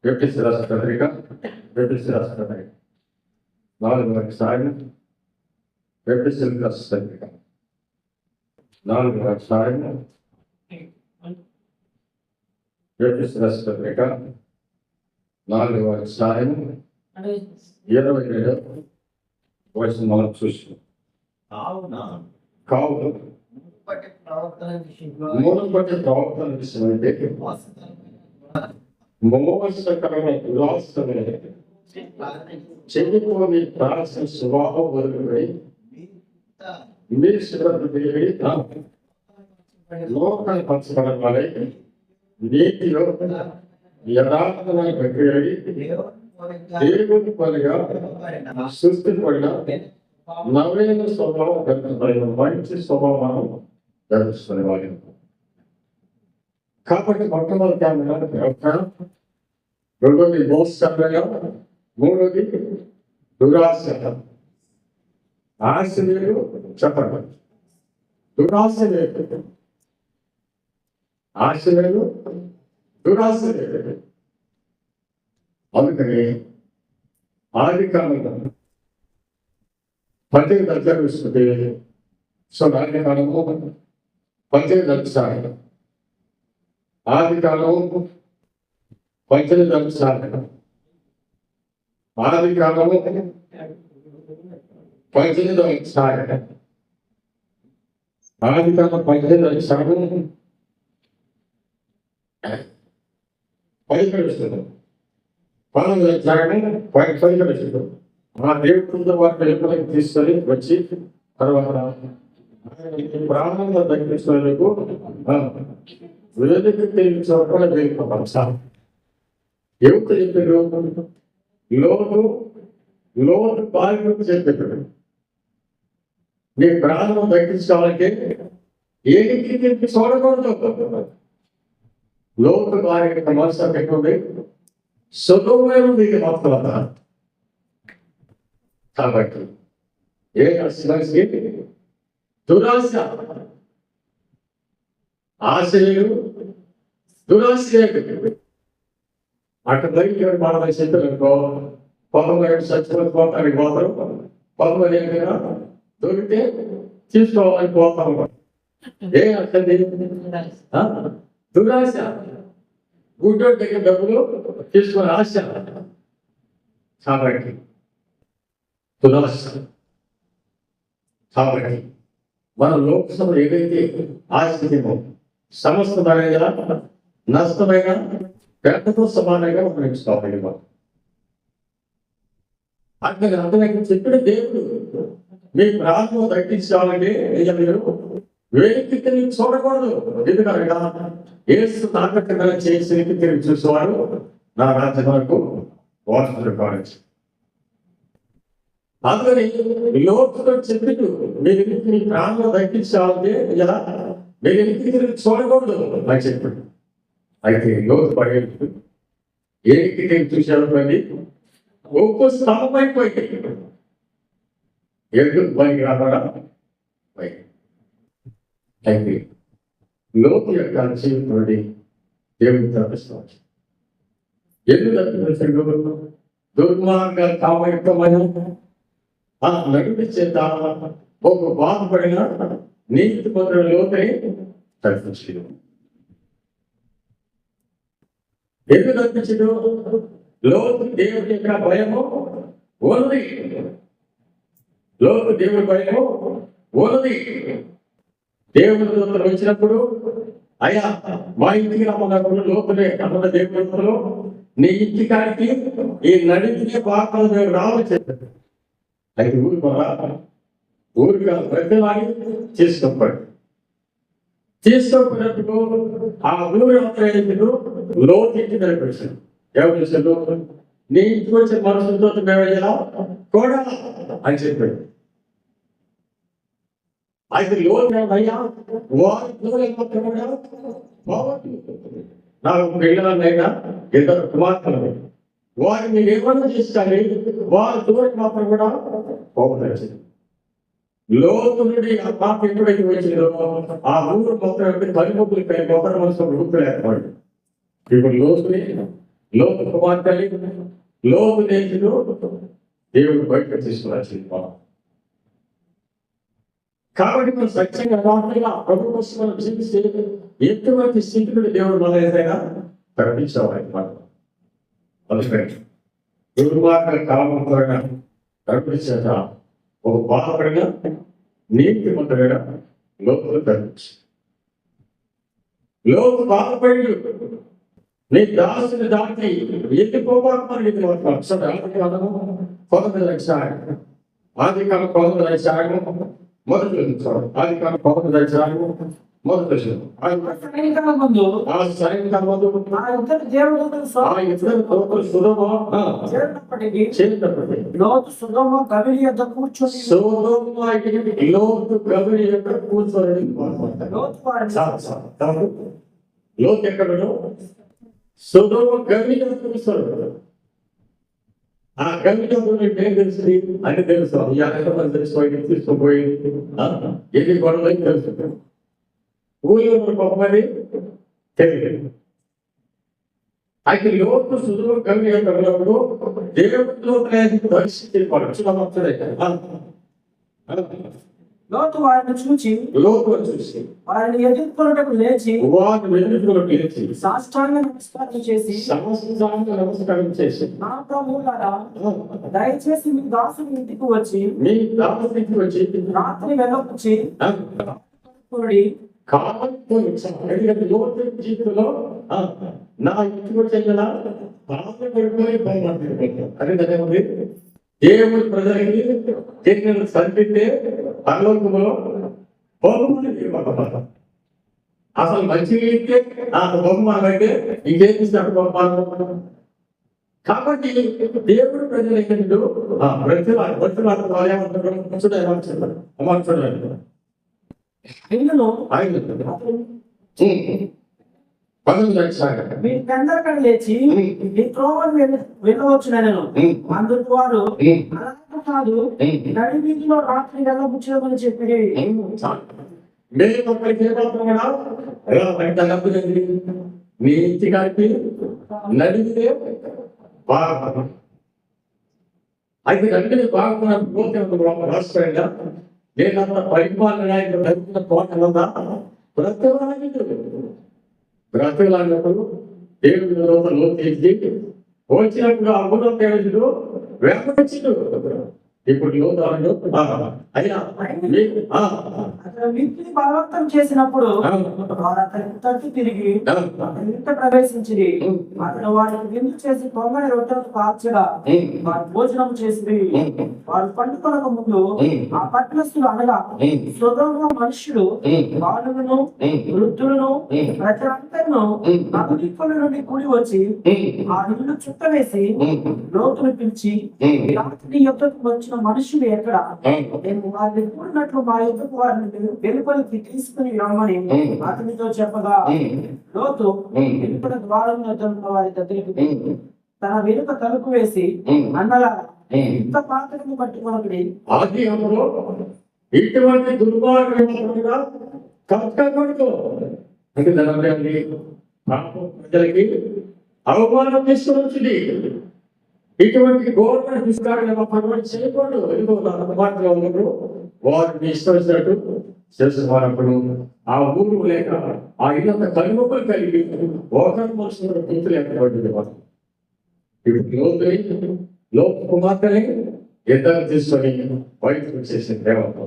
British రాష్ట్ర పత్రిక British రాష్ట్ర పత్రిక 4వ అధ్యాయం బ్రిటిష్ రాష్ట్ర పత్రిక 4వ అధ్యాయం బ్రిటిష్ రాష్ట్ర పత్రిక 4వ అధ్యాయం 27 వచనం మనం చూస్తాం. కావున మునుపటి ప్రవర్తన విషయం అంటే మోసకరమైన దురాశమే చెడిపోని ప్రాచీన స్వభావం వదిలిపై మీ శ్రద్ధ పెరిగి లోకాన్ని పంచబడాలి. నీతిలో యథార్థమైన ప్రక్రియ దేవుని పనిగా సృష్టిపడిన నవీన స్వభావం పెంచబడిన మంచి స్వభావం ధరిస్తున్న వారి. కాబట్టి మొట్టమొదటి రెండోది మోసకరమైన, మూడోది దురాశ. ఆశ లేదు చెప్పండి, దురాశ లేదు. ఆశ లేదు, దురాశ లేదు. అందుకని ఆదికాలంలో 18 అధ్యాయం ఇస్తుంది. సో ఆదికాలము 18 అధ్యాయం, ఆదికాలం 18 అధ్యాయం, ఆదికాలం 18 అధ్యాయం, ఆదికాలం 18 అధ్యాయం 10 19 అధ్యాయం 10 ఆ దేవుడు వారి వెలుగులోకి తీసుకొని వచ్చి తర్వాత ప్రాణంగా తగ్గించేందుకు వేదిక తెలియచోట వెళ్ళిపోతాం. సార్ ఎవరు చెప్పారు? లోటు బాగా చెప్పాడు. నీ ప్రాణం తగ్గించాలంటే ఏనికి తిరిగి చూడకూడదు. లోటు బాగా మనసు పెట్టుకుంది సులువైన మీకు మాత్రం. కాబట్టి ఏ అసలు దురాశ, ఆశ లేదు, దురాశ లేదు. అక్కడ దగ్గర మన చెప్పారనుకో, పొలంలో చచ్చిపోతానికి పోతారు, పొలంలో ఏమైనా దొరికితే తీసుకోవాలని పోతాం. ఏ అసలు దురాశ, గుడ్డో దగ్గర డబ్బులు తీసుకునే ఆశ. కాబట్టి దురాశ. కాబట్టి మన లోకసభ ఏదైతే ఆశిమో సమస్తమైన నష్టమైన పెద్దతో సమానంగా మనం ఎంచుకోవాలి. అక్కడ అర్థమైతే చెప్పిన దేవుడు మీ ప్రాణం తగ్గించాలంటే మీరు వేదిక తిరిగి చూడకూడదు. ఎందుకనగా యేసు తాకట్టుగా చేసి తిరిగి చూసేవాడు నా రాజ్యం వరకు వారసుడు కావచ్చు. అందుకని లోతుతో చెప్పిట్టు మీరు మీ ప్రాణం తగ్గించాలంటే ఇలా మీరు ఇంటికి తిరిగి చూడకూడదు అని చెప్పాడు. అయితే లోతు పడేది ఏనికి తిరిగి చూసేవాడి ఒక్కో స్తంభమైపోయింది. ఎందుకు పైకి రాకుండా పైకి. అయితే లోతు యొక్క జీవితంలోని దేవుని తప్పిస్తాం. ఎందుకు తప్పిస్తాడు? దుర్మార్గ కామయుక్తమైన నడుపు చేత ఒక బాధపడిన నీతి పొందిన లోతుని తప్పించడు. ఎందుకు తప్పించడు? లోతు దేవుడి యొక్క భయము ఉన్నది. లోతు దేవుడి భయము ఉన్నది. దేవుడి దూతలు వచ్చినప్పుడు అయ్యా మా ఇంటికి రమ్మన్నప్పుడు లోతులే అన్న దేవుడి దూతలు నీ ఇంటి కాడికి ఈ నడిపినే పాపలు మేము రావచ్చు. అయితే ఊరు కాదు పెద్దలాగి తీసుకోకపోయినప్పుడు ఆ ఊరు అంతా లోతు ఇంటి నడిపించాడు. ఎవరు చేశారు? నీ ఇంటికి వచ్చిన మనుషులతో మేము ఎలా కూడా అని చెప్పాడు. అయితే లోనయ్యా నాకు పిల్లలైనా ఇద్దరు కుమార్తెలు, వారిని మీరు ఏమన్నా చేస్తారని వారి దూరం మాత్రం కూడా పోగొట్టారు. లోతు నుండి ఆ పాప ఎప్పుడైతే వచ్చిందో ఆ ఊరు మొత్తం పనిముగ్గులపై ఒకరి మనసు రూపులేకపోయింది. ఇప్పుడు లోతు కుమార్తెలు లోతు దేశంలో దేవుడు బయటకు తీసుకురాల్సింది. కాబట్టి మనం సత్యంగా రాత్రిగా ప్రభు కోసం మనం జీవిస్తే ఎటువంటి స్థితిలో దేవుడు మన ఏదైనా ప్రకటించాలి. దుర్మార్గ కాలం ద్వారా ప్రకటించాక ఒక బాధపడిన నీతి మంత్రుగా లోతులు ప్రకటించి లోతు బాధపడి నీ దాసుని దాటి ఎత్తిపోవాలని ఆదికాలం 19 అధ్యాయం మొదటి ఆదికాలం 19 అధ్యాయం మొదటి సాయంకాలం ముందు లోతు సొదొమ గవిలి యొద్ద కూర్చొని లోతు ఎక్కడ సొదొమ గవిలి యొద్ద కూర్చోడు. ఆ గవిలో ఏం తెలుస్తుంది అని తెలుసు. ఎంతమంది తెలుసు తీసుకుపోయి ఎన్ని గొడవలు తెలుసు. ఊళ్ళో గొప్పది తెలియదు. అయితే లోతు సులువు గవి వెళ్ళినప్పుడు దేవుడిలో పరిస్థితి లోతు వారిని చూసి వారిని ఎదుర్కొన్నటకు లేచి సాష్టాంగ నమస్కారం చేసి నా ప్రభువులారా దయచేసి మీ దాసుని ఇంటికి వచ్చి రాత్రి వెళ్ళొచ్చి జీవితంలో నా ఇంటికి వచ్చేలా అదే దేవుడి ప్రజలకి చేసిన సరిపెట్టే పరలోకములో బహుమానం. అసలు మంచి ఇస్తే ఆ బహుమానం అయితే ఇంకేమిస్తాడు బహుమానం. కాబట్టి దేవుడు ప్రజలు ఏంటంటే మీరందరికీ లేచి మీ త్రోవను వెళ్ళవచ్చు. నేను అందుకు వారు అలా కాదు, నడి వీధిలో రాత్రి వెళ్ళబుచ్చమని చెప్పి మీ ఇంటి కాడికి నడిగితే బాగా అయితే నడిగితే బాగున్నప్పుడు రాష్ట్రంగా నేనంత పరిపాలన నాయకులు నడుపుతున్న పోటలంతా బ్రతకలాడినప్పుడు దేవుడి లోతు వచ్చినప్పుడు ఆ ఊళ్ళో దేవుడు వేపచ్చిండు. ఇప్పుడు లోతు అయినా బలవంతం చేసినప్పుడు తట్టు తిరిగి ఇంత ప్రవేశించి అతను వారికి విందు చేసి పొంగని రొట్టెలు కాల్చగా వారు భోజనం చేసి వారు పండుకొనక ముందు ఆ పట్టణస్తులు అనగా సొదొమ మనుషులు బాలులను వృద్ధులను ప్రజలందరూ నలుదిక్కుల నుండి కూడి వచ్చి ఆ ఇల్లు చుట్ట వేసి లోతును పిలిచి రాత్రి యొక్కకు వచ్చిన మనుషులు ఎక్కడ నేను వారిని కూడినట్లు మా యొక్కకు వారిని వెలుపలికి తీసుకుని రమ్మని అతనితో చెప్పగా లోతు వెలుపల ద్వారం వారి దగ్గరికి తన వెనుక తలుపు వేసి అన్నగా ఇంత పాత్రను పట్టుకోనడి ఇటువంటి దుర్మార్గంగా కష్టపడుతూ అంటే ప్రజలకి అవమానం తీసుకుని ఇటువంటి గవర్నమెంట్ తీసుకురావడం చేయకూడదు. మాత్రం ఉన్నప్పుడు వారిని ఇష్టం చేస్తున్నప్పుడు ఆ ఊరు లేక ఆ ఇల్లంత కనుమొక్కలు కలిగి ఒకరి మనుషులు గుర్తు లేకపోయింది. ఇప్పుడు లోతు కుమార్తెని ఇద్దరు తీసుకొని బయటకు వచ్చేసిన దేవత.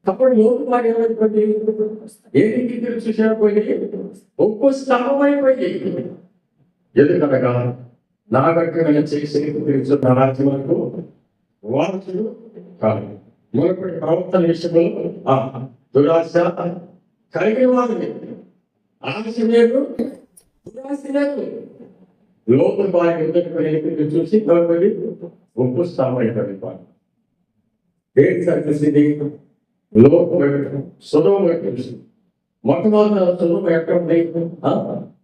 అప్పుడు లోతు మాట ఏమైపోయింది? ఏది చూసేపోయింది, ఒక్కో స్తంభమైపోయింది. ఎందుకనగా నాగరికమైన చేసి తెలుసున్న రాజ్యములకు వారసుడు కాదు. మునుపటి ప్రవర్తన విషయంలో దురాశ కలిగిన వారిని ఆశ లేదు, దురాశ లేదు. లోతు భార్య ఎదుటి చూసి తోటి ఉప్పు స్థామైపోయింది. ఏంటి సార్ చూసింది? లోతు సులభం చూసి మొట్టమొదటి సులభం ఎక్కడ ఉంది?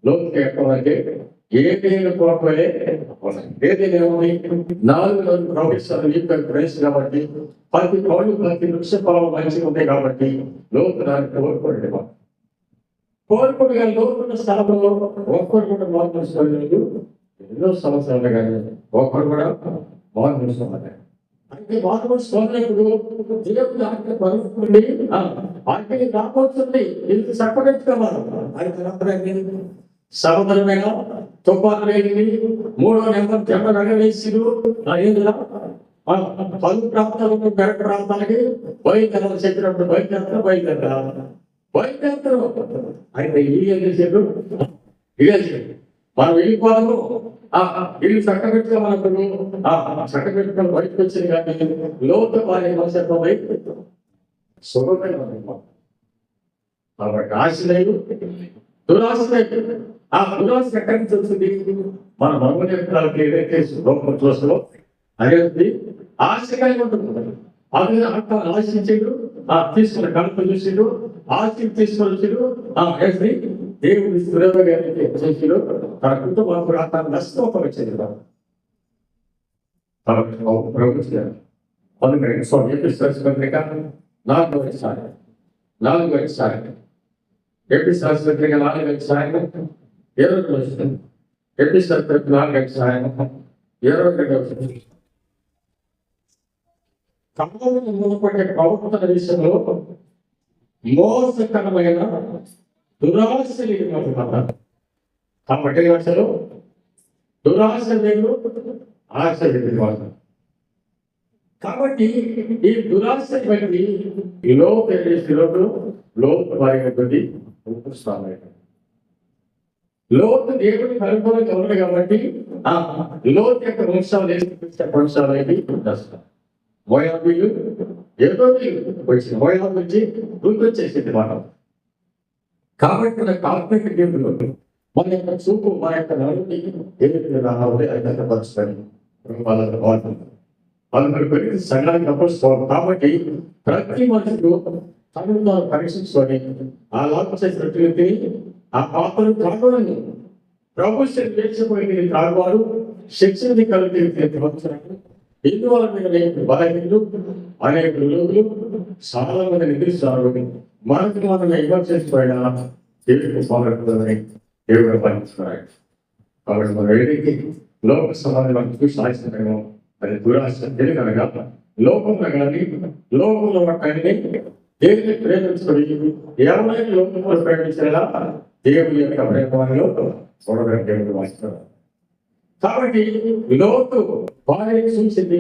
లోతుకి ఎక్కడ అంటే ఏదైనా కోరపోయే ఏదైనా ఏముంది? 4 ప్రొఫెసర్లు ప్రైస్ కాబట్టి 10 పౌలు 10 వృక్ష పొలం మంచిగా ఉంటాయి కాబట్టి లోతు దాన్ని కోరుకోండి. కోరుకుంటుగా లోతున్న స్థలంలో ఒక్కరు కూడా మార్పు ఎన్నో సంవత్సరాలు కానీ ఒక్కరు కూడా మార్పు అంటే మార్పు సోదరుడు దేవుడు ఆజ్ఞ పరుస్తుంది, ఆజ్ఞ రాబోతుంది. ఇది సపరేట్కోవాలి. అది సముద్రమైన తుఫాను వేగింది, 3వ నెంబర్ జంట వేసిరు. పలు ప్రాంతాలకు గరక ప్రాంతాలకి బయలుదేరాలి చెప్పినప్పుడు బయలుదేరాలి. అయితే ఏం చేశారు? మనం వెళ్ళిపోదాము, ఇల్లు చక్కబెట్టుకోమన్నప్పుడు చక్కబెట్టుకొని బయటకు వచ్చింది. కానీ లోతు వారి మనసత్వం సుఖమైన కాబట్టి ఆశ లేదు, దురాశ లేదు. ఆ దురాశ ఎక్కడి నుంచి వచ్చింది? మన మనోనేత్రాలకు ఏదైతే లోపం చూస్తామో అనేది ఆశ కలిగి ఉంటుంది. అది అక్కడ ఆశించాడు, తీసుకున్న కడుపు చూసాడు, ఆశ తీసుకొని వచ్చాడు. దేవుడి స్థిరంగా చేసాడు. తన కుటుంబం కూడా తన నష్టం వచ్చేది. ప్రభుత్వం పత్రిక 4వ అధ్యాయం 4వ అధ్యాయం ఎపిసోడ్స్ పత్రిక 4వ అధ్యాయం 22వ వచనం. ఎపిసోడ్ 4వ అధ్యాయం 22వ వచనం. కమ్మని మునుపటి ప్రవర్తన విషయంలో మోసకరమైన దురాశ లేదు. కాబట్టి అసలు దురాశ లేదు, ఆశ లేదు. కాబట్టి ఈ దురాశ బట్టి ఈ లోతు వారి లోతు దేవుడికి అనుకూలంగా ఉంది కాబట్టి లోతు యొక్క వంశాలు మోయాబీలు ఎదోమీయులు వచ్చి మోయాబు నుంచి గుర్తొచ్చేసింది మనం. కాబట్టి మన ఆత్మిక దేవుడు మన యొక్క చూపు, మన యొక్క నలుగురి ఏదైతే రావాలి అయితే పరుస్తాయి వాళ్ళని పెరిగి సంఘానికి అప్పడుకోవాలి. కాబట్టి ప్రతి మనుషులు తనను తాను పరీక్షించుకొని ఆ లాభం చేసినట్లయితే ఆ పాత్రను త్రాగలను ప్రభు వేర్చిపోయింది త్రాగువాడు శిక్షణ కలిగి ఇందువల్ల బలహీనులు అనేక లోకులు చాలా మంది నిద్రిస్తారు. మనకు మనం ఇవ్వ చేసిపోయినా దేవుడికి స్వాగతం దేవుడు పాలిస్తున్నాడు. కాబట్టి మనం ఏదైతే లోక సమాజం చూసి ఆశిస్తున్నామో అది దురాశ. ఎందుకనగా లోకంలో కానీ లోకంలో కానీ దేవుని ప్రేమించుకొని ఎవరైనా లోకంలో ప్రేమించేలా దేవుని యొక్క ప్రేమలో చూడడానికి దేవుడు వాయిస్తున్నాడు. కాబట్టి లోతు భార్య చూసింది,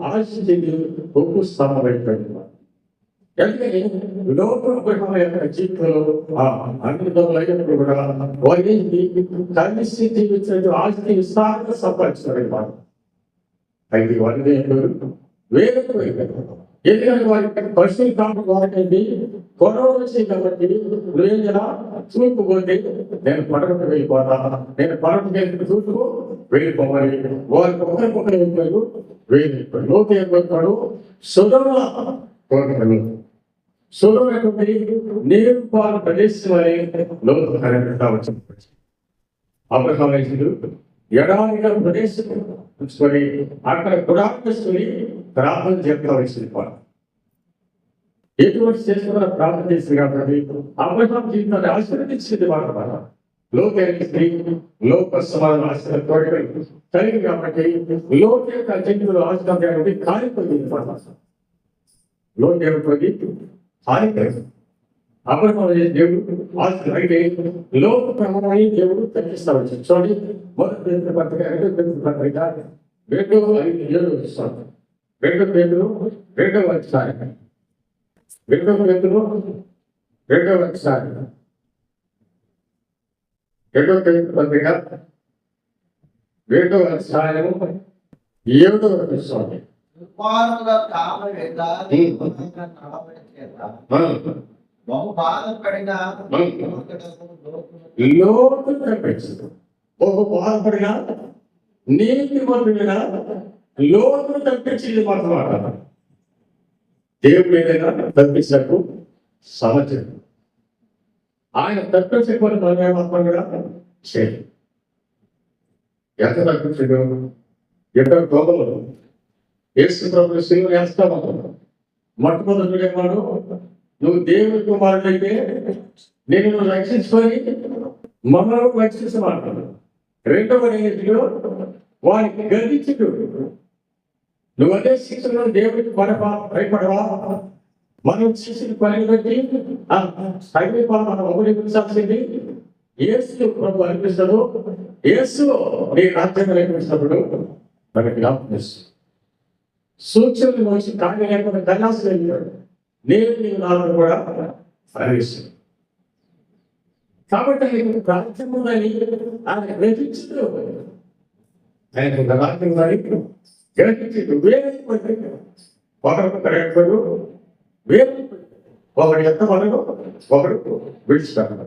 ఆశించింది, ఉప్పు స్థానమైపోయింది. ఎందుకని లోతు యొక్క జీవితంలో అన్నిప్పుడు కూడా వహించి కలిసి జీవించినట్టు ఆస్తి విస్తారంగా సంపాదించారు. అయితే వాళ్ళని వేరే ఎందుకంటే వారికి పశువులు కాపు వారికి గొడవ వచ్చింది కాబట్టి నువ్వేం చేయాలా? చూపు పోతే నేను పడవకు వెళ్ళిపోతా, నేను పడవకు వెళ్ళి చూపు వెళ్ళిపోవాలి. వారికి ఒకరికొకరు వెళ్ళిపోయారు, వెళ్ళిపోయాడు. లోతు ఏర్పడతాడు సుధమ కోరుతాడు. సుధమైనటువంటి నీరు పాలు ప్రదేశం అని లోతు కావచ్చు. అబ్రహాము ఎడారిగా ప్రదేశం చూసుకొని అక్కడ గుడాన్ని ప్రార్థన చేస్తాల్సింది. ఎటువంటి చేసుకున్న ప్రార్థన చేసింది కాబట్టి అబ్రహాము జీవితాన్ని ఆశీర్వదించింది. లోక సమాజం ఆశీర్వాద కలిగి కాబట్టి లోక యొక్క జంతువులు ఆశీర్వాదాన్ని కాలిపోయింది. లోక ఏమిటి కాలిపోయింది. అబ్రహాము దేవుడు అయితే లోక ప్రమాణాన్ని దేవుడు తగ్గిస్తా వచ్చాడు. చూడండి, మొదటి పత్రిక 2 పత్రిక 2:5-7 చూస్తాను. 2 పేతురు 2వ అధ్యాయం 2 పేతురు 2వ అధ్యాయం 2 పేతురు పత్రిక 2వ అధ్యాయం 7వ చూస్తాను. బహు బాధపడిన లోతు కనిపించదు. బహు బాధపడిన నీతిమంతుడైన లోతును తప్పించింది మాట. దేవుడు ఏదైనా తప్పించినట్టు సహజం. ఆయన తప్పించకపోతే మనం ఏమాత్రం కూడా చేయలేదు. ఎంత తప్పించడు? ఎక్కడ గోపలు యేసు ప్రభువు శిలువ వేస్తాము. మొట్టమొదటి ఏమాడు, నువ్వు దేవుడి కుమారుడైతే నేను నువ్వు రక్షించుకొని మమ్మల్ని రక్షించమంటాడు. రెండవ నేటిలో వారికి గర్వించుడు, నువ్వు అదే శిక్షలో దేవుడికి భయపడవా? మనం చేసిన పని బట్టి మనం అవలంబించాల్సింది యేసు ప్రభు అనిపిస్తాడు. యేసు నీ రాజ్యం అనిపిస్తున్నప్పుడు మనకి జ్ఞాపకం సూచనలు మనిషి కానీ లేకుండా కైలాసం వెళ్ళాడు. నేను నీవు నాలుగు కూడా ప్రవేశించాను. కాబట్టి ఆయన రాజ్యం ఉందని ఆయన గ్రహించదు. ఆయన రాజ్యం ఉందని గ్రహించదు. వేరైపోయాడు ఒకరు వేరు, ఒకటి ఎంత మనకు ఒకడు విడిచిపెట్టాడు.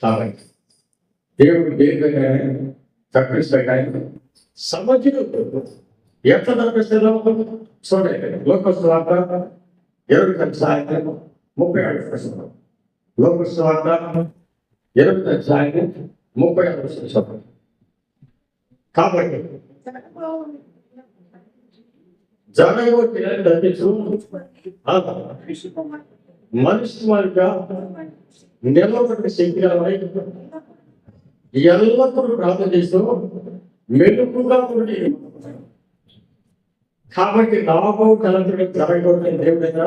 కాబట్టి దేవుడు దేనికైనా తప్పిస్తాడు. సమర్థుడు ఎంత తప్పిస్తాడో చూడండి. లోకస్వార్త 20:37 లోకస్వార్త 20:36. కాబట్టి జరగబోతున్న తప్పించు మనిషి వారిగా నిలబడిన శక్తి గలవై ఎల్లప్పుడూ ప్రార్థన చేస్తూ మెలుపుగా ఉండి. కాబట్టి నాభం కలంతుడు జరగబోతున్న దేవుడి దగ్గర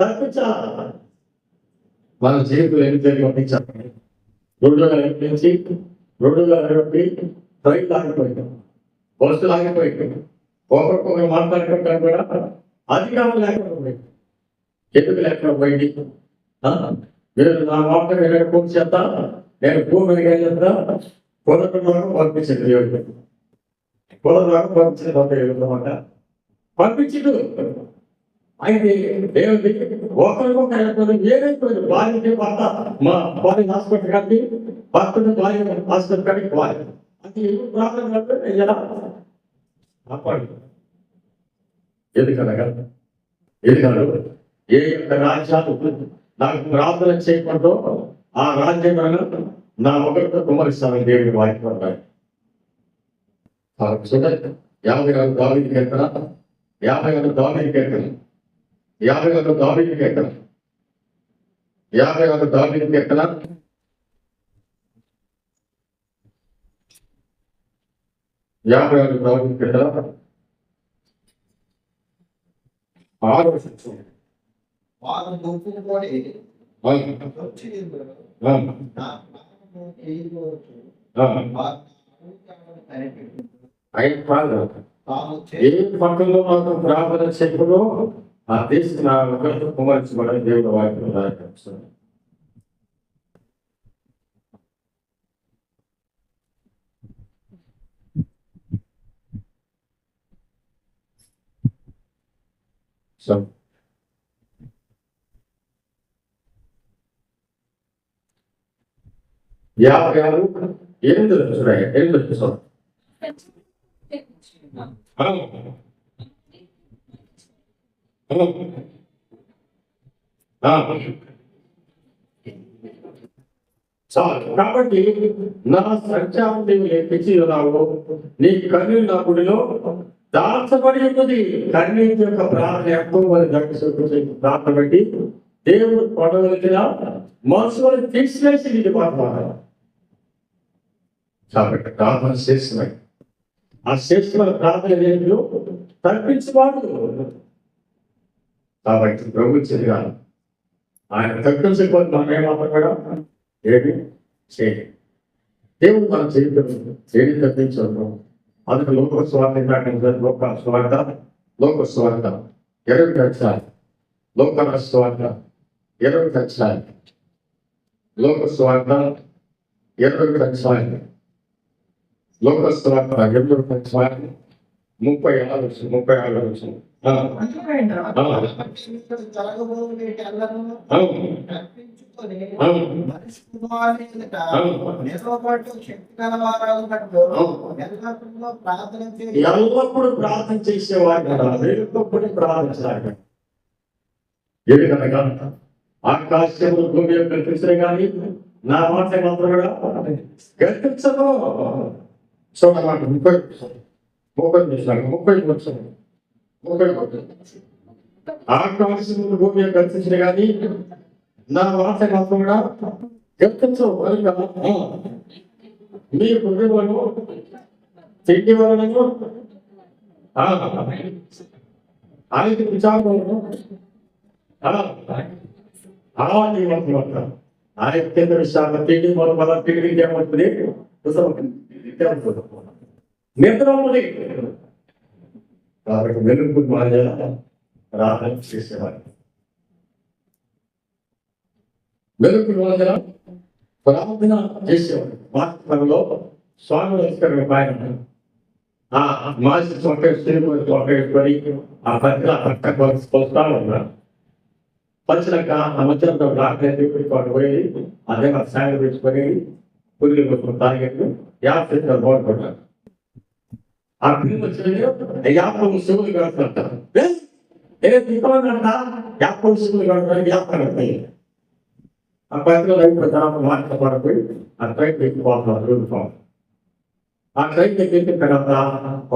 తప్పించా మన జీవితం ఏమి జరిగి పంపించాలి. రోడ్డుగా నడిపించి రోడ్డుగా నడిపి రైలు ఆగిపోయింది, బస్సులు ఆగిపోయింది, ఒకరికొకరు మాట్లాడుకుంటారు కూడా అధికారం లేకుండా పోయింది. ఎందుకు లేకుండా పోయింది? మీరు నా మాట నేను పూర్తి చేస్తా, నేను భూమి చేస్తా, కుదరడం పంపించింది దేవుడు. కుదరడం పంపించింది పంపించడు. అయితే దేవుడి ఒకరికొకరు ఏదైపోయింది. భార్యకి భర్త, మా భార్య హాస్పిటల్ కానీ భర్తను భార్య హాస్పిటల్ కానీ భార్య అది ప్రాబ్లం ఎలా కాపాడు. ఎందుకనగా ఏ యొక్క రాజ్యాలు నాకు ప్రార్థన చేయకూడదో ఆ రాజ్యం నా ఒకరితో కుమరిస్తాను దేవుడి వాక్యం. 56 దావీదు కీర్తన 56 దావీదు కీర్తన 56 దావీదు కీర్తన 56 దావీదు కీర్తన 56 దావీదు కీర్తన 6వ వచనం. వారు దొంగకొని వచ్చి ఏ పక్కలో మాకు ప్రార్థన చెప్పులో ఆ దేశ నా ఒకరితో కుమరించబడే దేవుడు వాక్యం రాయకూడదు. సో 56:8 చూడండి. 8 చూడండి. చాలు. కాబట్టి నా సంచారం తెచ్చి ఉన్నావు, నీ కన్ను నా గుడిలో దాచబడి ఉన్నది. కన్నీటి యొక్క ప్రార్థన ఎక్కువ ప్రార్థన బట్టి దేవుడు కొడవలికిన మనసులను తీసివేసి ఇది మాట్లాడాలి. కాబట్టి ప్రార్థన చేస్తున్నాయి. ఆ చేస్తున్న ప్రార్థన ఏంటో తప్పించువాడు. కాబట్టి ప్రభు చెయ్యాలి. ఆయన తప్పించకపోతే మనం ఏమాత్రం కూడా ఏమి చేయాలి. దేవుడు మనం చేయడం ఏమి తప్పించడం. అందుకు లోకస్వార్థ 20 అధ్యాయం లోకస్వార్థ 20 అధ్యాయం లోకస్వార్థ 20 అధ్యాయం లోకస్వార్థ 20 అధ్యాయం 36 జరగబోయేటి అల్లర్లను తప్పించు తీసుకొని మనిషి కుమారుని ఎదుట నిలవబడు శక్తి గలవారగునట్లు ఎల్లప్పుడూ ప్రార్థన చేసి ఎల్లప్పుడూ ప్రార్థన చేసేవారు కదా, ఎల్లప్పుడూ ప్రార్థించాలి. ఎందుకనగా ఆకాశములు భూమి యొక్క కనిపించే కానీ నా మాట మాత్రం కూడా కనిపించదు. చూడమాట 30 ఆకాశములు భూమి యొక్క కనిపించే కానీ నా మాట మాత్రం కూడా కనిపించవు. కనుక మీ హృదయంలో తిండి వలనను ఆయన విచారణను ఆయన కేంద్ర విషయాలు తిండి మన తిరిగి ఏమవుతుంది, నిద్ర ఉంది. కాబట్టి వెలుగు ప్రార్థన చేసేవారు. వెలుగు ప్రార్థన చేసేవారు. వాస్తవంలో స్వామి ఆయన మాసి చోటేసుకొని ఆ పత్ర వస్తా ఉన్నారు. పంచాక ఆ మధ్యలో పోయి అదే సాయం పెట్టుకొని పురుగు కోసం తాగేట్టు 50 బాగుపడ్డారు. ఆ పిల్లలు వచ్చి 50 శివులు కడుతుంటారు. దిక్కుమంట 50 శివులు కడతానికి 50 కడతాయి. ఆ పత్రిలో తర్వాత మాట్లాడిపోయి ఆ ట్రైన్ ఎక్కిపోతున్నారు. ఆ ట్రైన్ ఎక్కిన తర్వాత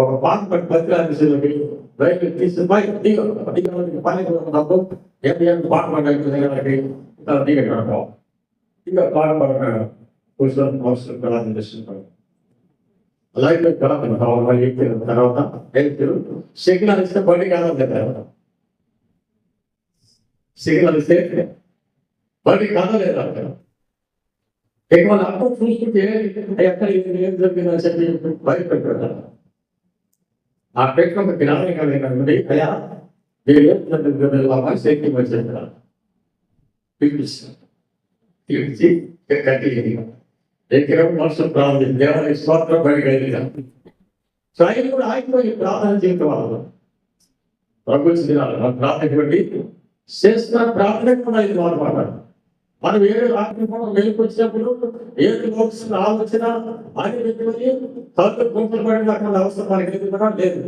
ఒక పాత పత్రిక రైలు తీసి పని పాటపడి దిగడం ఇంకా పాటపడ కూర్చొని అవసరం ప్రార్థన చేస్తుంటారు. లైఫ్ ఎక్కిన తర్వాత సిగ్నల్ ఇస్తే బండి కావాలి కదా, సిగ్నల్ ఇస్తే బండి కాదలేదా. ఎక్కువ అర్థం చూసుకుంటే ఎక్కడ ఏం జరిగిందని చెప్పి భయపెట్టారు. ఆ పెట్టిన జ్ఞానం కలిగినటువంటి అయ్యా మీరు శక్తి వచ్చేస్తారు పిలిచి కట్టి ఎక్కడ మనసు ప్రార్థన దేవాలయ స్వార్థం బయటకెళ్ళిన సో ఆయన కూడా ఆగిపోయి ప్రార్థన చేయటం వాళ్ళు ప్రభుత్వ దినాలు మన ప్రార్థన బట్టి చేస్తున్న ప్రార్థన కూడా ఇది అనమాట. మనం ఏడు రాకపోవడం వెలుగు వచ్చినప్పుడు ఏడు లోక్స్ ఆలోచన అని పెట్టుకొని తల్లు గుంపులు పడిన అక్కడ అవసరం మనకి కూడా లేదు.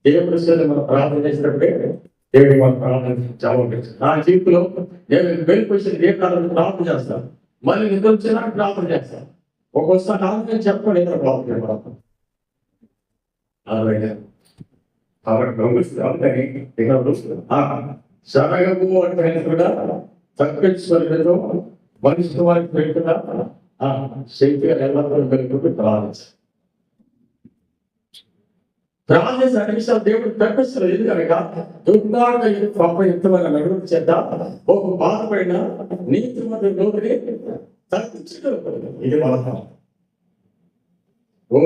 దేవుడు మనం ప్రార్థన చేసినప్పుడే దేవుడు మన ప్రార్థన జవాబు. నా జీవితంలో నేను వెలుగు వచ్చిన దేవుడు ప్రార్థన చేస్తాను, మళ్ళీ నిద్ర వచ్చినా ప్రార్థన చేస్తాను. ఒక్కోసారి ఆలోచన చెప్పండి ఏదో ప్రార్థన కాబట్టి గమనిస్తాను. సరగము అంటే కూడా తప్పించుకోలేదు మనిషి వారికి పెట్టుకున్న శక్తి ఎల్లప్పుడూ పెట్టుకుంటూ ప్రార్థించి అనే విషయాలు దేవుడు తప్పిస్తారు. ఎందుకనగా దుర్మార్గ పాప యుక్తమైన నడుము చేత ఒక బాధపడిన నీతి మరియు లోతుని తప్పించడం ఇది మన ఓ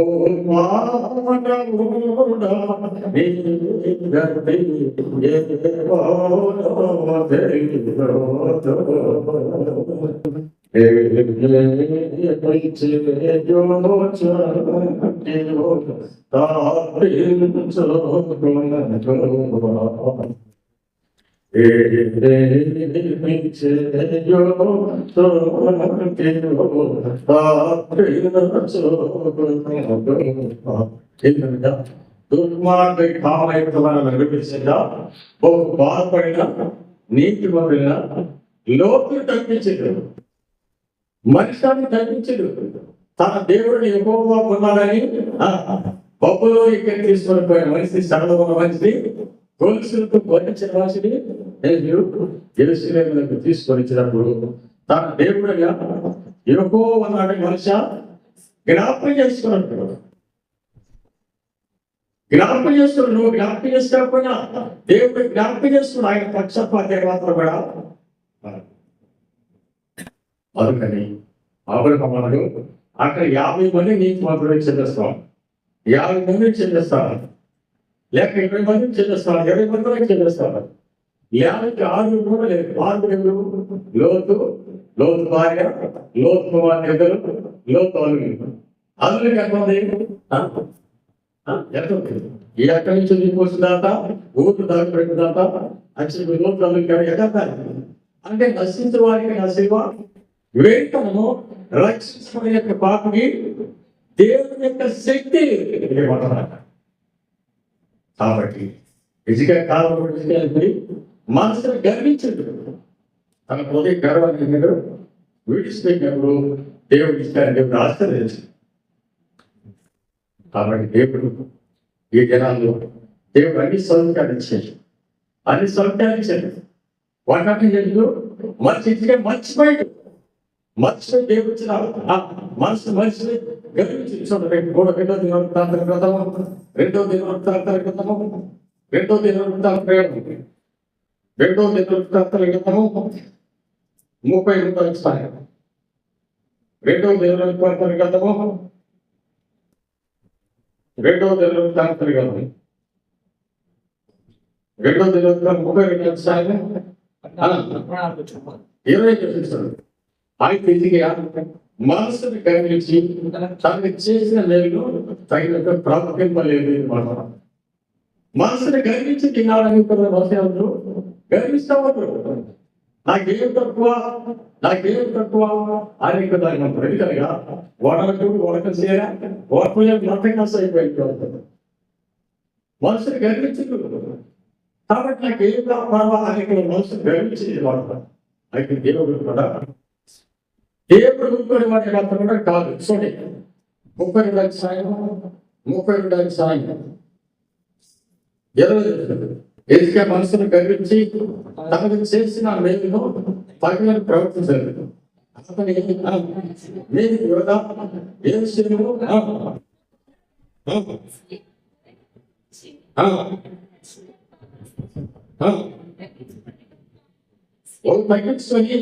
దుర్మార్గ కామయుక్తమైన నడిపించగా ఒక బాధపడిన నీతి వదిలిన లోతులు తగ్గించడు, మనిషిని తగ్గించడు. తన దేవుడిని ఎక్కువగా ఉన్నాడని బొబ్బులో ఇక్కడ తీసుకొని పోయిన మనిషి సరళమైన మనిషిని గొలుసులతో భరించిన మనిషిని యెరూషలేమునకు తీసుకొని వచ్చినప్పుడు తన దేవుడిగా ఎక్కువ ఉన్నాడని మనిషి జ్ఞాపకం చేసుకున్నాడు. జ్ఞాపకం చేస్తున్నాడు. నువ్వు జ్ఞాపకం చేసుకోకపోయినా దేవుడు జ్ఞాపకం చేస్తున్నాడు. ఆయన పక్షపాత మాత్రం కూడా. అందుకని అబ్రహాము అక్కడ 50 మంది నీతి మాత్రమే చెల్లిస్తాం, 50 మందికి చెల్లిస్తాను, లేక 20 మందికి చెల్లిస్తాను, 20 మందికి చెల్లిస్తాను. 50కి 6 కూడా లేదు. 6 లోతు, లోతు భార్య, లోతు కుమార్ ఇద్దరు, లోతు అల్లుడు. అల్లుడికి ఎంతమంది? ఎక్కడి నుంచి నీకు వచ్చిన దాత ఊరు దాకా పెట్టిన దాత యాక్చువల్లీ లోతు అల్లుడికి ఎక్కడ అంటే నశించిన వారికి నా శిలువ వేతనము, రక్షించబడి యొక్క పాపకి దేవుని యొక్క శక్తి ఇవ్వబడాలి. కాబట్టి ఇసుక కాలం మనసును గర్వించడు. తన హృదయ గర్వాన్ని విడిచిపెట్టినప్పుడు దేవుడు ఇస్తారని దేవుడు ఆశ్చర్యించు. కాబట్టి దేవుడు ఈ జనాల్లో దేవుడు అన్ని సౌఖ్యాలు ఇచ్చాడు, అన్ని సౌఖ్యాలు ఇచ్చాడు. వాటి ఎందుకు మర్చిపోయాడు. మర్చిపోయి దేవుడు ఇచ్చిన మనసు మనిషిని గర్వించి చూడండి. రెండో దినవృత్తాంతర గ్రంథము 32వ అధ్యాయం. 32వ దినవృత్తాంతర గ్రంథము 32వ అధ్యాయం 20 ఆయన తిరిగిగా మనసును గర్వించి తనకు చేసిన మేలు తగినట్టు ప్రాముఖ్యమలేదు. మనసును గర్వించి తినాలని వసంలో గర్విస్తాడు. నాకేం తక్కువ అని దాని ప్రతిగా వాడకు చేరా మొత్తం అయిపోయింది. మనసును గర్వించదు. కాబట్టి నాకేం కావాలా అని మనసును గర్వించి వాడతాను. అయితే దేవుడు కూడా దేవుడు వాటి కూడా కాదు. చూడండి 32వ అధ్యాయం 20 ఎదిగా మనసును గర్వించి తనకు చేసిన మేలును తగిన ప్రవర్తించలేదు. అతని మీరు యోధా ఏ విషయము తగ్గించుకొని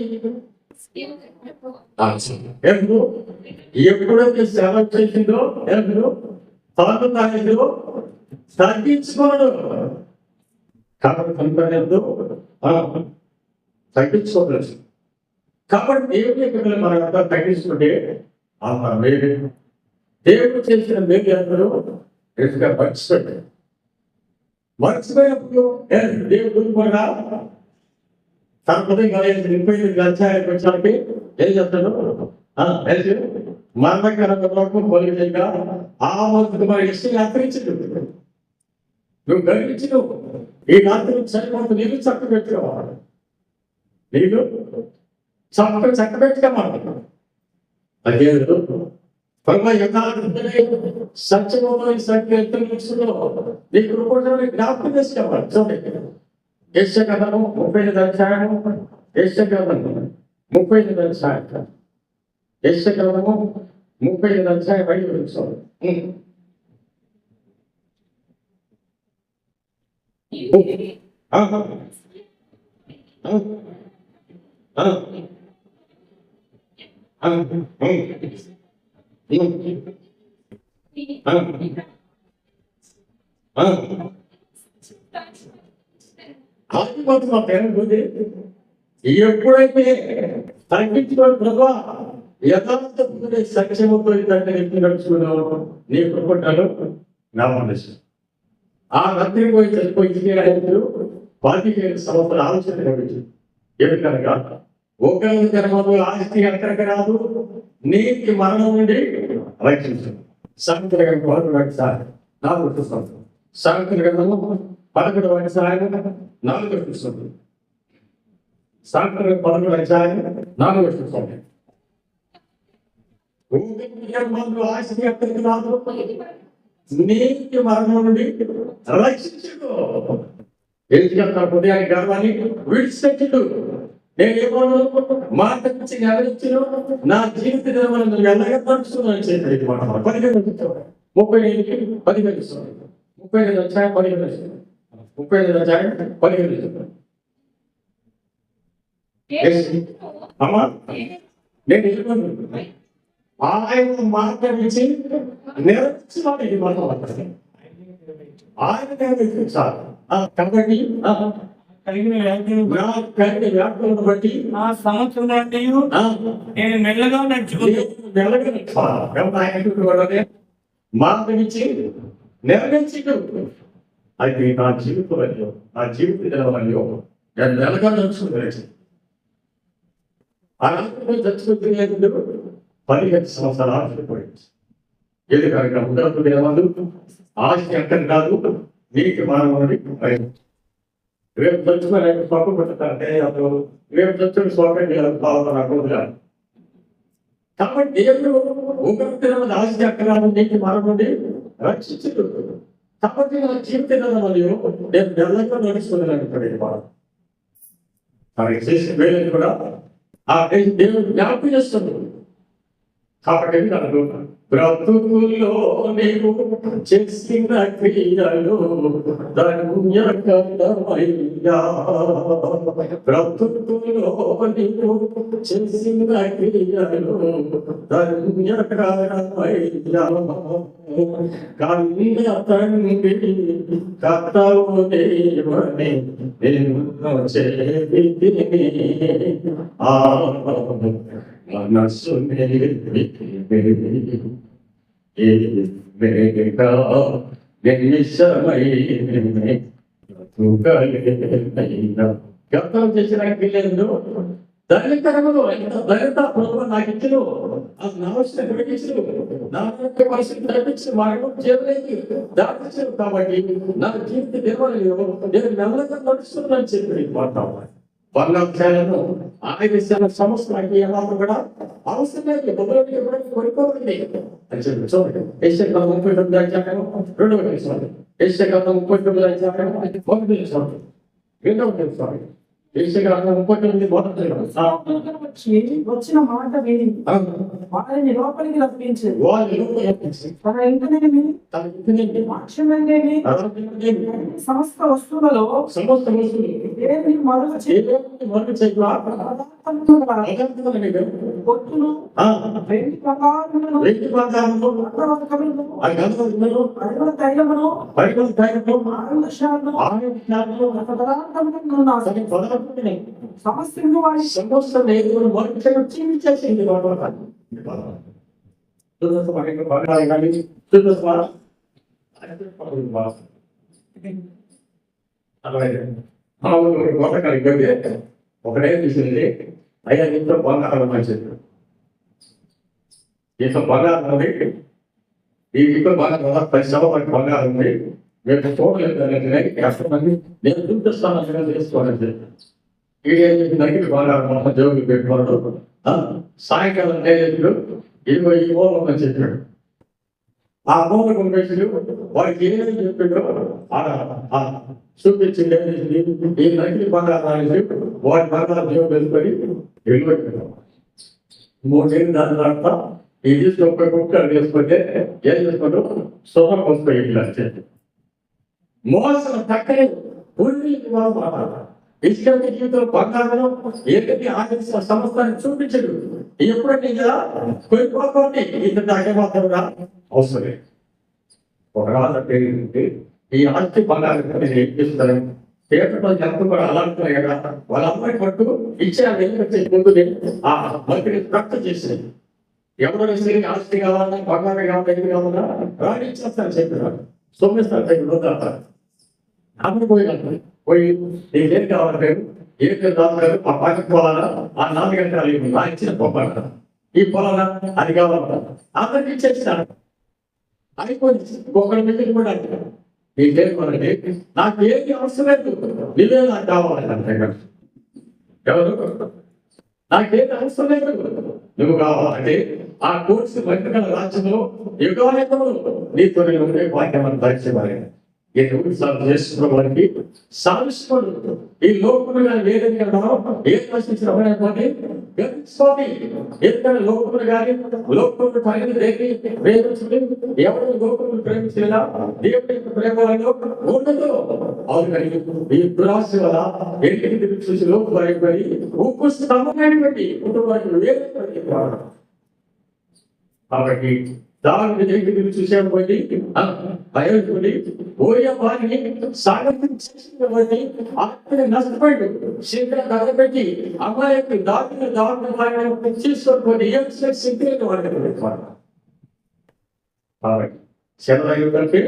ఎప్పుడైతే సేవ చేసిందో తను తాగిందో తగ్గించుకోడు. కాబట్టి తగ్గించుకోలేదు. కాబట్టి దేవుని యొక్క మనంతా తగ్గించుకుంటే దేవుడు చేసిన మేలు అందరూ మర్చిపోయినప్పుడు దేవుడు కూడా తన హృదయం 38 అధ్యాయానికి వచ్చానికి ఏం చెప్తాడు? మరణకరంగా పోలిగా ఆ మొదటి మరి ఇష్టం అర్థించడు. నువ్వు గర్వించు. ఈ రాత్రి సరిపోతుంది. నీళ్ళు చక్క పెట్టుకోవాలి. నీళ్ళు చక్క పెట్టుకోవాలి. అదే సత్యమో సంఖ్యలో నీకు రూపంలో జ్ఞాపకం చేసుకోవాలి. చూడండి యెషయా 35వ అధ్యాయం 35వ అధ్యాయం 5వ వచనం. ఎప్పుడైతే తగ్గించుకోవాలి ప్రభా యథార్థ సత్యముతో నడుచుకున్నావు నీ కృపణలు నామేశ్వరం. ఆ రాత్రి పోయి చనిపోయి 15 సంవత్సరాల ఆలోచన గడిచింది. ఎందుకనగా ఒక జన్మలో ఆస్తి ఎక్కడికి రాదు, నీకు మరణం నుండి రక్షించు. సాయంత్రం 11వ సాయం 4వ సంవత్సరం. సాయంత్రం 11వ అధ్యాయం 4వ సంవత్సరం. సాయంత్రం 11వ అధ్యాయం 4వ సంవత్సరం. ఆస్తి ఎక్కడికి రాదు, నీకు మరణం నుండి రక్షించు. ఎందుకంటే హృదయాన్ని గర్వాన్ని విడిచిపెట్టు. నేనేమో మాట నుంచి నెరవేర్చిన నా జీవిత దినములను ఎలాగ పరుచుకున్నాను చెప్పి 15 అధ్యాయం 15 అమ్మా నేను ఆయన మాట నుంచి నెరవేర్చినాడు. ఇది మాట ఆయన నెరవేర్చాలి. కాబట్టి కలిగిన వ్యాఖ్యలను బట్టి ఆ సంవత్సరం నేను మెల్లగా మాట నుంచి నెరవేర్చు. అయితే నా జీవితంలో నా జీవిత దినములలో నేను మెల్లగా నడుచుకుని ఆ రాత్రి చచ్చిపోతుంది 15 సంవత్సరాలు అయిపోయింది. ఎందుకంటే ఉదరపు దేవాలు ఆశ ఎక్కడ కాదు నీకు మానవుని రేపు చచ్చుకొని స్వప్న పుట్టుతారంటే అప్పుడు రేపు చచ్చుని స్వప్న భావన నాకు వదిలాను. కాబట్టి దేవుడు ఉగ్రతమైన ఆశ ఎక్కడ నీకు మానవుని రక్షించడు. కాబట్టి నా జీవితం మరియు నేను నెలగా నడుచుకున్నాను. మనకి చేసిన వేలని కూడా ఆ దేవుడు జ్ఞాపకం చేస్తున్నాడు. కాబట్టి నాకు బ్రతుకులో నీవు చేసిన క్రియలు ధన్యకరమయ్యా, బ్రతుకులో నీవు చేసిన క్రియలు ధన్యకరమయ్యా, కన్య తండ్రి కర్తవు నీవని నిన్ను చేతిని ఆ మనస్సు గతం చేసిన పిల్లలు దళితరములు ఎంత దళిత ప్రభు నాకు ఇచ్చిన అవసరం గ్రహించు నా పరిస్థితి నడిపించి మార్గం చేయలేదు దాటించరు. కాబట్టి నా జీవిత దేవాలయం నేను నెమ్మదిగా నడుస్తున్నాను చెప్పి మాట్లాడాలి. వర్ణాంశాలను ఆ విషయాల సంవత్సరానికి ఏమాత్రం కూడా అవసరం లేదు. మొదలకి ఎప్పుడైనా కొనుక్కోవాలి అని చెప్పి చూడండి. ఏషియాకాలం 39 అధ్యాయం 2వ వచనం, ఏషియాకాలం 39 అధ్యాయం 1వ వచనం, 2వ వచనం, ఏషియాకాలం 39 మొదటి వచ్చిన మాట విని వారిని లోపలికి రప్పించేది. తన ఇంటిని సమస్త వస్తువులలో దేవుని మరుగు పొత్తులు వెండి బంగారములను తైలమును సమస్యను వారి సమస్త దేవుడు మనుషులను జీవించేసింది. ఒకటే చూసింది అయ్యా ఇంట్లో బంగారం మంచిది, ఇంట్లో బంగారం ఉంది, ఈ ఇంట్లో బంగారం 10 సంవత్సరాల బంగారం ఉంది, మేము చూడలేదు కష్టమంది నేను చూపిస్తాను చేసుకోవాలని చెప్పి నగిరి బంగారం జోగి పెట్టుకోవడం. సాయంకాలం నేడు ఇదిగో ఈ మూలం అని చెప్పాడు. ఆ మూల కొనుకేసుడు వాడికి ఏమేమి చెప్పాడో చూపించి ఈ నగిరి బంగారాన్ని వాడి బంగారం జోగి వెళ్ళిపోయి వెళ్ళిపోయాడు. 3 ఏళ్ళు దాని తర్వాత ఇది తీసుకొని కుక్కలు తీసుకుంటే ఏం చేసుకోండు సోమం వస్తాయి ఇట్లా చెప్పి మోసం చక్కని ఇష్టమైన జీవితంలో బంగారం ఏకటి ఆలోచించిన సంస్థని చూపించడు. ఎప్పుడంటే కదా కొనుక్కోండి ఇంత దాకే మాత్రం అవసరం. ఒక రాజు ఈ ఆస్తి బంగారం నేను ఏం చేస్తాను పేపర్ ఎంత కూడా అలాంటి కదా వాళ్ళ అమ్మాయి పట్టు ఇచ్చారు. ఎందుకంటే ముందు ఆ మంత్రిని ప్రకటన చేసేది ఎవరైనా సరే ఆస్తి కావాలన్నా బంగారం కావాలన్నా ఏది కావాలన్నా రాణించేస్తాను చెప్పినాడు. సొమ్మిస్తాను అప్పుడు పోయి నీకేం కావాలంటే ఏం రాస్తారు ఆ పాటకు పోవాలా ఆ 4 గంటలు నా ఇచ్చిన పొమ్మాల ఈ పొలాలా అది కావాలన్నా అందరికి ఇచ్చేస్తాను. అయిపోయింది. ఒకరి మీద కూడా అంటారు నీకేమంటే నాకు ఏది అవసరం లేదు, నువ్వే నాకు కావాలంటే ఎవరు నాకేది అవసరం లేదు నువ్వు కావాలంటే ఆ కోర్సు వెంటనే రాజ్యంలో యుగాయుగంలో నీతో ఉండే వాక్యం పరిచయం చేసుకోవడానికి సాధించుకోడు. ఈ లోకులుగా ఏదైనా ఏం నశించిన గతించుకోండి. ఎందుకంటే లోకులు కానీ లోకులు ప్రేమించలేదు. ఎవరు లోకులు ప్రేమించలేదా దేవుడి ప్రేమలో ఉండదు. అవును ఈ దురాశ వల్ల ఎన్నికలు చూసి లోపు భయపడి ఉప్పు స్తంభమైనటువంటి కుటుంబానికి వేరే. కాబట్టి దాని దగ్గర చూసాను పోయి భయపడి పోయే వారిని సాగతించేటువంటి ఆత్మ నష్టపడి శరీరం తగబెట్టి అమ్మాయికి దాని తీసుకొని ఏం సిగ్గులేదు వాళ్ళకి. కాబట్టి శరీరంటే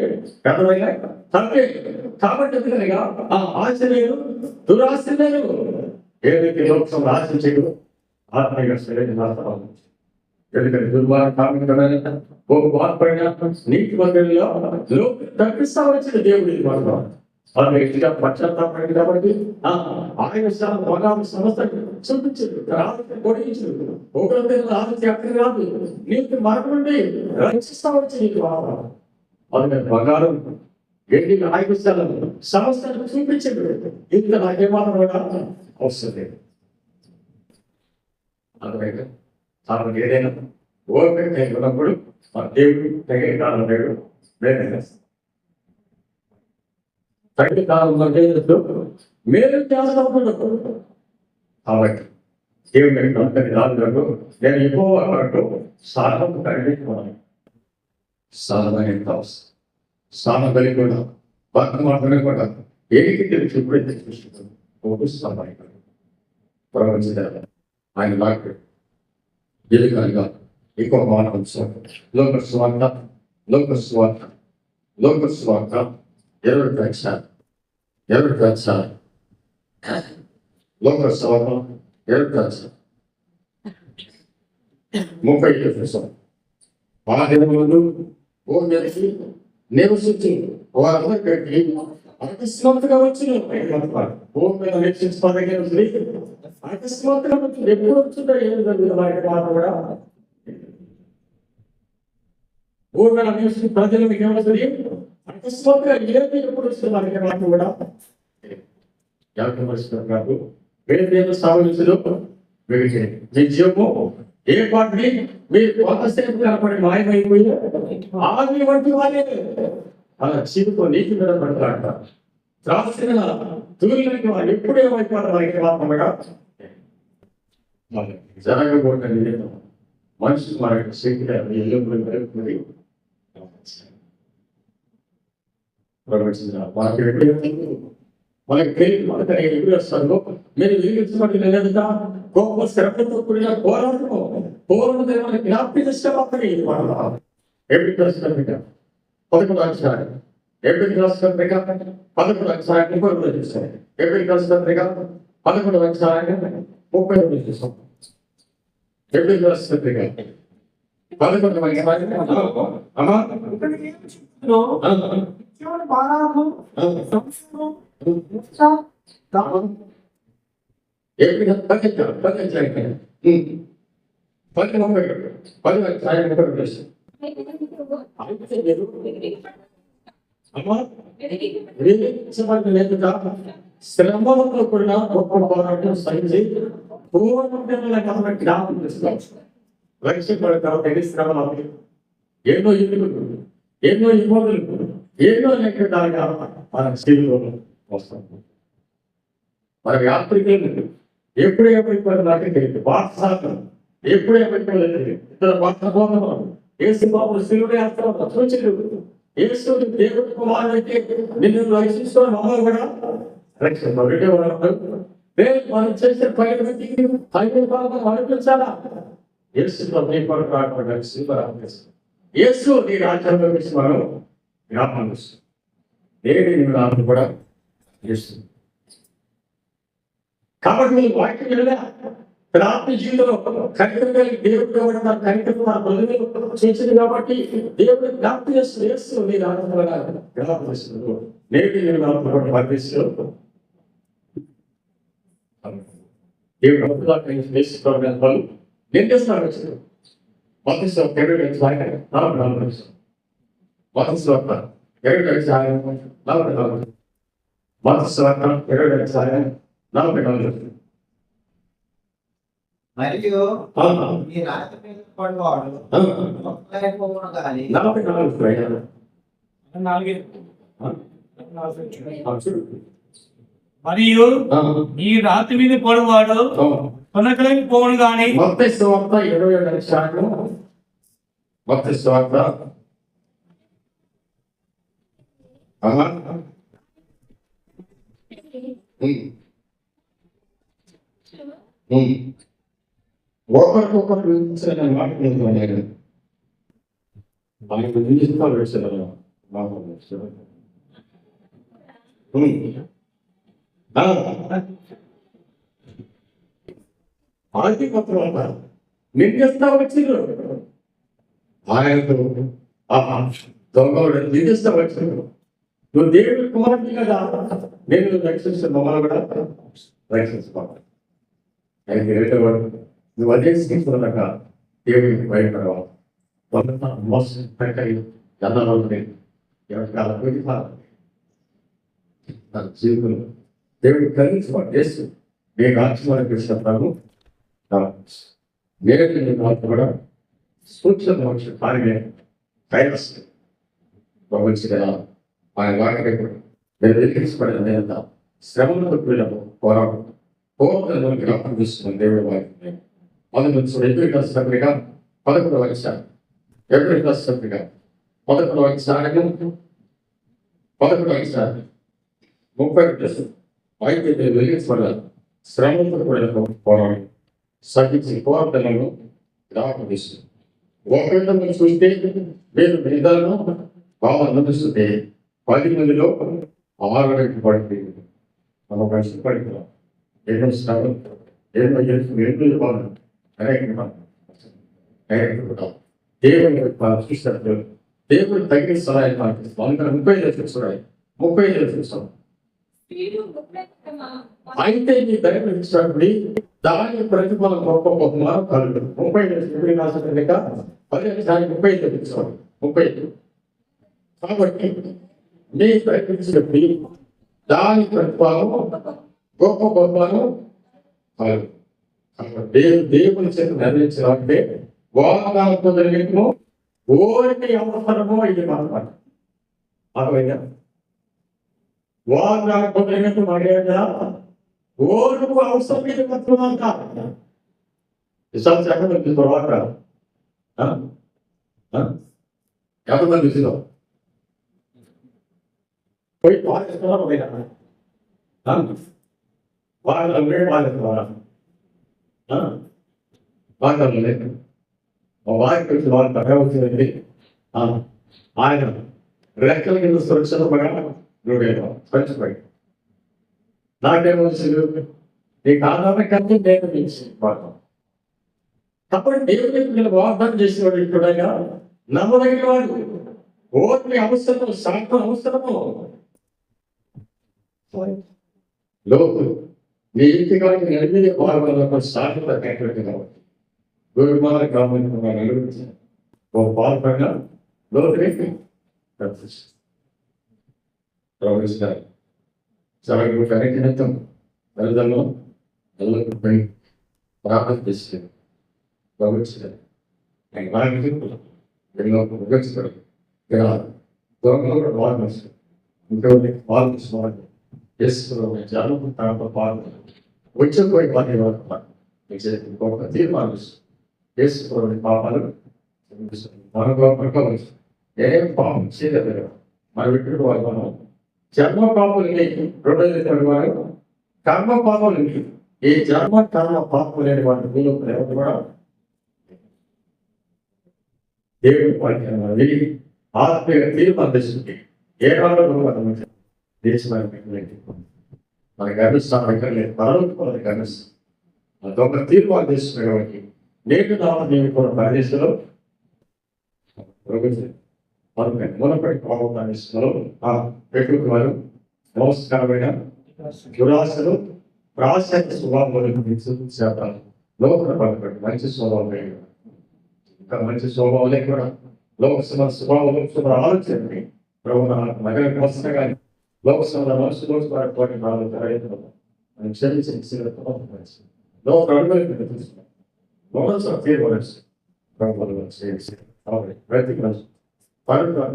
పెద్దవైనా తప్పే. కాబట్టి ఎందుకనగా ఆ ఆశ్చర్యలు దురాశ్చర్యాలు ఏదైతే లోకం ఆశించడు ఆత్మీయ శరీరం ఎందుకంటే దుర్మార్గమైన ఓ మార్పైన నీటి వదలలో తప్పిస్తా వచ్చిన దేవుడు ఇది మాత్రం అలా పశ్చాత్తాపడి కాబట్టి ఆయన సంస్థ చూపించదు పొడిగించదు ఒకరి ఆలోచన అక్కడ కాదు నీకు మరొకటి రక్షిస్తా వచ్చి నీకు అందుకని బంగారం ఎన్ని ఆయుష్యాలు సమస్యను చూపించదు ఇంత నాకేమాత్రం కూడా అవసరం లేదు. అందుకని తాను ఏదైనా ఓపిక ఉన్నప్పుడు మన దేవుడు తగిన కాలం లేడు వేరే తగిన కాలంలో లేదు మేలు చేస్తాడు. కాబట్టి దేవుడి అంతటి రాజు నేను ఎక్కువ అన్నట్టు సాధన కలిగించుకోవాలి. సాధన సాధన కలిగి కూడా వర్తమానం కూడా ఏడికి తెలిసి ఇప్పుడైతే చూస్తున్నాను ప్రపంచ ఆయన నాకు ఎదుగుగా ఎక్కువ మానవంశం లోకస్వార్థ ఎవరు పెంచారు లోకస్వార్థం ఎవరు పెంచారు 35 బాధ్యతలు భూమికి నివసించి వారందరికీ అకస్మాత్తుగా వచ్చిన భూమి మీద నివసించే అకస్మాత్తుగా వచ్చింది. ఎప్పుడు వచ్చిందో ఏం జరుగుతుంది కూడా భూమి మీద నివసించే ప్రజలు మీకు ఏమవుతుంది అకస్మాత్తుగా ఏది ఎప్పుడు వస్తుంది వారికి మాత్రం కూడా పరిస్థితులు కాదు. వేరే సాగులు మీ జీవము ఏ పాటిని మీరు కొంతసేపు కనపడి మాయమైపోయి ఆగి వంటి వాళ్ళే అలా చీపుకో నీటి మీద పడతాడ రాసిన తూలికి వాళ్ళు ఎప్పుడు ఏమైపోతారు వారికి మాత్రమేగా జరగకూడదు. మనిషి మన శక్తి ఎల్లుండి మనకి తెలియదు మనకి ఎప్పుడు వస్తుందో మీరు వెలిగించబడి లేదుగా గొప్ప శ్రమతో కూడిన పోరాటం మనకి జ్ఞాపకం చేసేవాళ్ళకి ఎప్పుడు రాష్ట్రాలు 11 అక్షరాలు ఎప్పుడు రాష్ట్రాలు 11 అక్షరాలు 32 చూస్తాయి. ఎప్పుడు రాష్ట్రాలు 11 అక్షరాలు 32 చూస్తాం. ఎప్పుడు రాష్ట్రాలు 11 అక్షరాలు అమ్మా శ్రమతో కూడిన గొప్ప పోరాటం సహించి జ్ఞాపకం చేస్తాం. లక్ష్యం తర్వాత ఎన్ని శ్రమలు ఎన్నో ఇబ్బందులు ఎన్నో ఇబ్బందులు ఎన్నో లెక్కగా మన శరీరంలో వస్తాం. మన యాత్రికులు ఎప్పుడేమైపోయింది నాకే తెలియదు. వాట్సాప్ ఎప్పుడేమైపోలేదు ఇతర వార్తలు ఏసు బాబు శిలువ యాత్ర సూచనలు ఏసు దేవుడి కుమారుడికి నిన్ను రక్షించుకొని మమ్మల్ని కూడా రక్షణ మనం చేసే పైకి అనిపించాలా యేసులో నీ కొరకు రాకుండా యేసు నీ రాజ్యంలో మనం జ్ఞాపకం చేస్తాం. దేవుడి నామం కూడా చేస్తుంది. కాబట్టి మీరు వాక్యం వెళ్ళా ప్రార్థన జీవితంలో కనికరం కలిగి దేవుడు ఇవ్వడం కనికరం నా బదులు చేసింది కాబట్టి దేవుడు జ్ఞాపకం చేస్తుంది. యేసు నీ నామం జ్ఞాపకం చేస్తుంది. నేటి నామం కూడా పంపిస్తూ దేవుడు అద్భుతంగా నేర్చుకోవడానికి వాళ్ళు ఏం చేస్తారు వచ్చారు మతస్వార్థ మరియు ఈ రాత్రి మీద పడివాడు కానీ 44 మరియు ఈ రాత్రి మీద పడివాడు కొనకలేని పోవను కానీ మత్తయి 27 మత్తయి ఒకరికొకరు మాట్లాడుతున్నాడు. ఆయన నిలుస్తారు వేసారు ఆధిపత్యం వల్ల నిందిస్తా వచ్చిండ్రు. ఆయనకు దొంగలు నిందిస్తా వచ్చిండ్రు. నువ్వు దేవుడి కుమారుడు కదా, నేను రక్షించిన మమ్మల్ని కూడా రక్షించుకోవాలి. ఆయనకి రేటవాడు నువ్వు అదే స్థితిలోక దేవుడికి బయటపడవాలి. మోసం పెట్టాలి జనాలు ఎవరికి నా జీవితంలో దేవుడు కలిగించుకోవాలి. చేస్తూ నేను ఆత్మని పిలిచినప్పుడు నేను మాత్రం కూడా సూచన కార్యమే కైలాస్ మంచిగా ఆయన వాడకప్పుడు నేను వెలిగించబడిన నేనంతా శ్రమలకు వెళ్ళము పోరాడు పోరాటానికి రావడం చూస్తున్నాను. దేవుడు వారికి మొదటి ఎప్పుడు క్లాస్ సభ్యుడిగా 11వ వచ్చాను. ఎప్పుడు క్లాస్ సభ్యుడిగా 11వ వచ్చాను. 11వ వచ్చాను 30 అయితే నేను వెలిగించబడాలి. శ్రమలకు వెళ్ళము పోరాడు సహించి పోరాటాలను రావడం చూస్తున్నాను. ఒకరిని మీరు చూస్తే మీరు నిదానం బాగా అనిపిస్తుంటే 10 మందిలో 6 పడిపోయింది. మనం కష్టపడుతున్నాం. ఏదో శ్రమ ఏదో ఎదురు బాగుంది. దేవుడు చూసినప్పుడు దేవుడు తగిన సహాయం పాటిస్తాం. 35 చూడాలి 35 చూస్తాం. అయితే ఈ దైవం ఇచ్చినప్పుడు దాని ప్రతిఫలం గొప్ప బహుమానం కలుగు. 35 రాసిన 15 చూస్తాం 35. కాబట్టి మీ ప్రయత్నించినప్పుడు దాని ప్రతిఫలం గొప్ప బహుమానం కలుగు. దేవుని చేత నిర్ణయించాలంటే వాగ్దానంతో జరిగిందో ఓరికి అవసరమో ఇది మాట అర్థమైందా? వాగ్దానంతో జరిగినట్టు మాట్లాడా ఓరుకు అవసరం ఇది మాత్రమంతా విశ్వాసం ఎక్కడ తర్వాత ఎంతమంది విషయం పోయి పాలిస్తున్నారా పోయినా వాళ్ళ పాలిస్తున్నారా వాగ్దానం లేదు. వారికి వాళ్ళు తగ్గవచ్చిందండి. ఆయన రెక్కల కింద సురక్షితంగా స్వచ్ఛపడి నాకేమో నీకు ఆధారం కంటే నేను కాబట్టి దేవుని వాగ్దానం చేసేవాడు ఇప్పుడైనా నమ్మదగిన వాడు. ఓర్మి అవసరము శాంతం అవసరము. లోపు మీ ఇంటి కానీ నడిమిది పాల్గొన్న శాంత కాబట్టి గురుమాల గ్రామానికి నడిపించి ఓ పాల్పడిన లోపలికి ప్రవహిస్తారు. సభకు కరెక్ట్ వెళ్దాము వెళ్ళకపోయి ప్రార్థన చేస్తారు. ప్రవహిస్తారు ముగిస్తారు. దూరంలో కూడా బాగుంది. ఇంకోటి బాగుంది వచ్చిపోయి వాటి తీర్మానం చేసుకుని పాపాలు ఏం పాపం చేయలేదు. మన విట్టుడు వాళ్ళు మనం జన్మ పాపల్ని 2 వారు కర్మ పాపల్ని ఈ జన్మ కర్మ పాపం లేని వాటి కూడా దేవుడు వాటి ఆత్మీయ తీర్మానం చేస్తుంది. ఏ కాలంలో దేశమైన మనకి గర్విస్తాం లేదు. పరలోకి గర్విస్తాం. దొంగ తీర్మానం చేస్తున్నాడు కాబట్టి నేటి నేను కూడా ప్రదేశంలో మునపడి ప్రారంభిస్తున్నారు. ప్రకృతి వారు మోసకరమైన దురాశలు ప్రాశక్త స్వభావం చేస్తారు. లోపల పడబడి మంచి స్వభావం ఇంకా మంచి స్వభావం లేకుండా లోక స్వభావం ఆలోచన ప్రభు నగరం వస్తున్నా కానీ లోకసభలో మనసులో మనం క్షమించిన లోక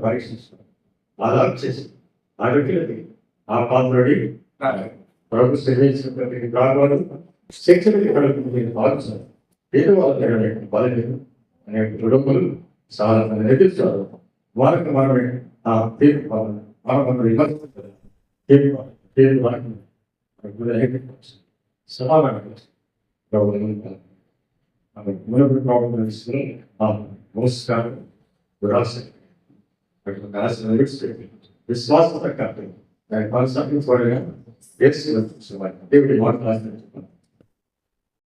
పరీక్షించున్నాం. అలా చేసి ఆ వ్యక్తులకి ఆ పాత్రడి ప్రభు సేవించిన ప్రతి కారణాలు శిక్షణకి కలుగుతుంది. ఆలోచన ఏదో వాళ్ళ బలహీన అనే కుటుంబాలు చాలా ఎదుర్చారు. వారికి మనమే ఆ తీర్పు మనం విమర్శించారు. సమాధానం మునుపటి నమస్కారం విశ్వాస దాన్ని కొనసాగించబడిన దేవుడి మాట్లాడుతున్నాను.